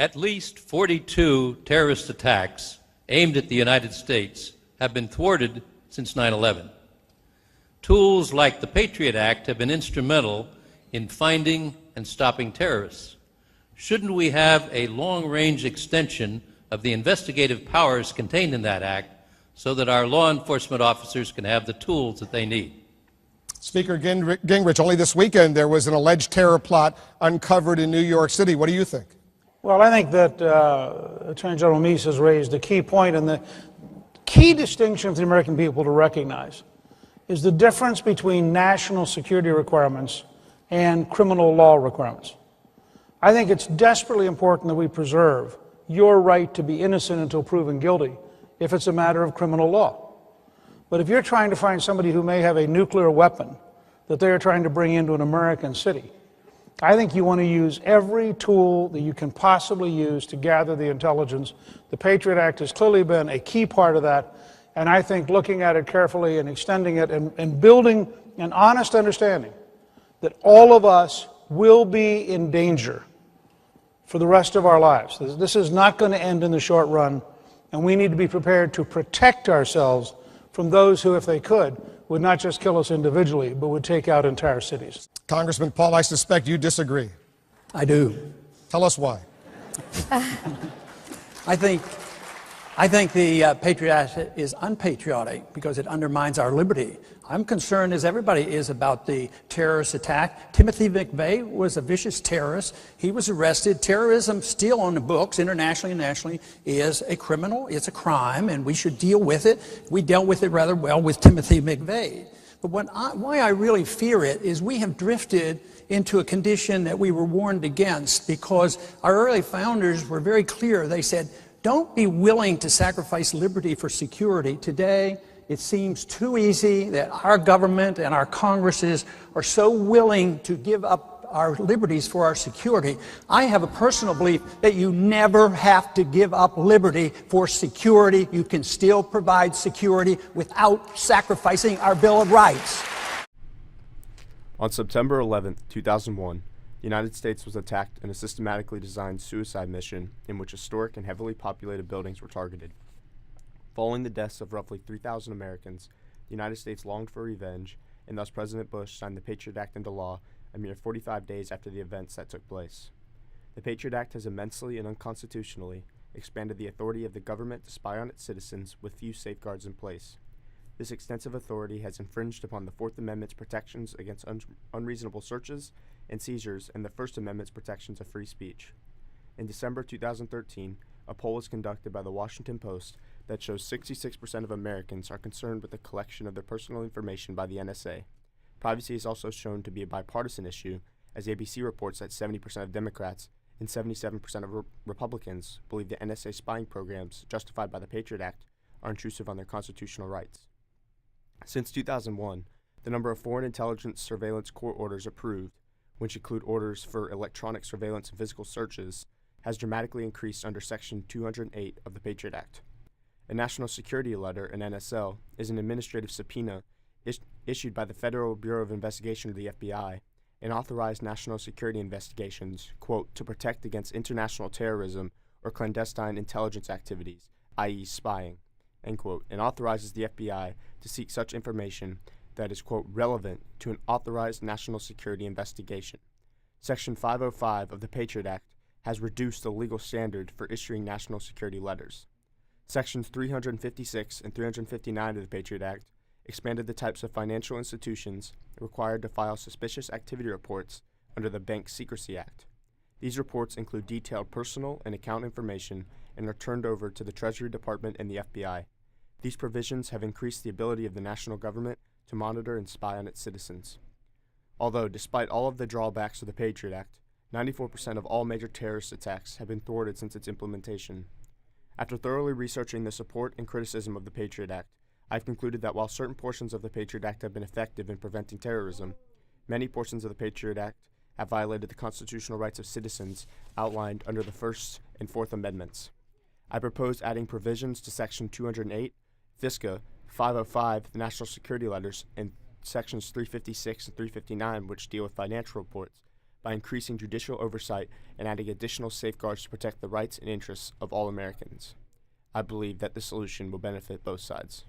At least 42 terrorist attacks aimed at the United States have been thwarted since 9/11. Tools like the Patriot Act have been instrumental in finding and stopping terrorists. Shouldn't we have a long-range extension of the investigative powers contained in that act so that our law enforcement officers can have the tools that they need? Speaker Gingrich, only this weekend there was an alleged terror plot uncovered in New York City. What do you think? Well, I think that Attorney General Meese has raised a key point, and the key distinction for the American people to recognize is the difference between national security requirements and criminal law requirements. I think it's desperately important that we preserve your right to be innocent until proven guilty if it's a matter of criminal law. But if you're trying to find somebody who may have a nuclear weapon that they are trying to bring into an American city, I think you want to use every tool that you can possibly use to gather the intelligence. The Patriot Act has clearly been a key part of that, and I think looking at it carefully and extending it and building an honest understanding that all of us will be in danger for the rest of our lives. This is not going to end in the short run, and we need to be prepared to protect ourselves from those who, if they could, would not just kill us individually, but would take out entire cities. Congressman Paul, I suspect you disagree. I do. Tell us why. I think the Patriot Act is unpatriotic because it undermines our liberty. I'm concerned, as everybody is, about the terrorist attack. Timothy McVeigh was a vicious terrorist. He was arrested. Terrorism, still on the books, internationally and nationally, is a criminal. It's a crime, and we should deal with it. We dealt with it rather well with Timothy McVeigh. But why I really fear it is we have drifted into a condition that we were warned against, because our early founders were very clear. They said, don't be willing to sacrifice liberty for security. Today, it seems too easy that our government and our Congresses are so willing to give up our liberties for our security. I have a personal belief that you never have to give up liberty for security. You can still provide security without sacrificing our Bill of Rights. On September 11, 2001, the United States was attacked in a systematically designed suicide mission in which historic and heavily populated buildings were targeted. Following the deaths of roughly 3,000 Americans, the United States longed for revenge, and thus President Bush signed the Patriot Act into law a mere 45 days after the events that took place. The Patriot Act has immensely and unconstitutionally expanded the authority of the government to spy on its citizens with few safeguards in place. This extensive authority has infringed upon the Fourth Amendment's protections against unreasonable searches and seizures and the First Amendment's protections of free speech. In December 2013, a poll was conducted by the Washington Post that shows 66% of Americans are concerned with the collection of their personal information by the NSA. Privacy is also shown to be a bipartisan issue, as ABC reports that 70% of Democrats and 77% of Republicans believe the NSA spying programs justified by the Patriot Act are intrusive on their constitutional rights. Since 2001, the number of foreign intelligence surveillance court orders approved, which include orders for electronic surveillance and physical searches, has dramatically increased under Section 208 of the Patriot Act. A National Security Letter, an NSL, is an administrative subpoena issued by the Federal Bureau of Investigation of the FBI and authorized national security investigations, quote, to protect against international terrorism or clandestine intelligence activities, i.e. spying, end quote, and authorizes the FBI to seek such information that is, quote, relevant to an authorized national security investigation. Section 505 of the Patriot Act has reduced the legal standard for issuing national security letters. Sections 356 and 359 of the Patriot Act expanded the types of financial institutions required to file suspicious activity reports under the Bank Secrecy Act. These reports include detailed personal and account information and are turned over to the Treasury Department and the FBI. These provisions have increased the ability of the national government to monitor and spy on its citizens. Although, despite all of the drawbacks of the Patriot Act, 94% of all major terrorist attacks have been thwarted since its implementation. After thoroughly researching the support and criticism of the Patriot Act, I've concluded that while certain portions of the Patriot Act have been effective in preventing terrorism, many portions of the Patriot Act have violated the constitutional rights of citizens outlined under the First and Fourth Amendments. I propose adding provisions to Section 208, FISCA, 505, the National Security Letters, and Sections 356 and 359, which deal with financial reports, by increasing judicial oversight and adding additional safeguards to protect the rights and interests of all Americans. I believe that this solution will benefit both sides.